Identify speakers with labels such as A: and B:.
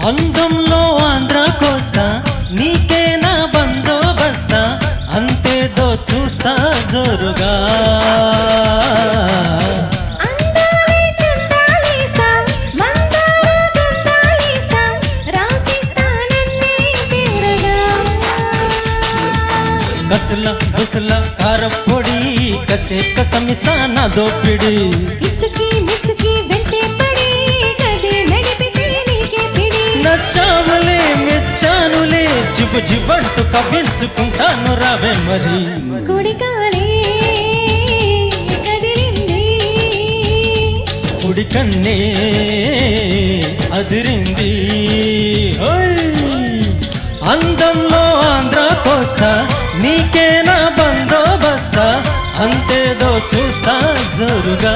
A: అందంలో ఆంధ్ర కోస్తా నీకే నా బందోబస్తా అంతేదో చూస్తా జోరుగా కసుల బుసుల కారపొడి కసే కసమిసా నా దోపిడి నచ్చావులే మెచ్చానులే జిబు జిబంటూ కవ్వించుకుంటాను రావే మరి కుడి కన్నే అదిరింది అందంలో ఆంధ్ర కోస్తా నీకే నా బందోబస్తా అంతేదో చూస్తా జోరుగా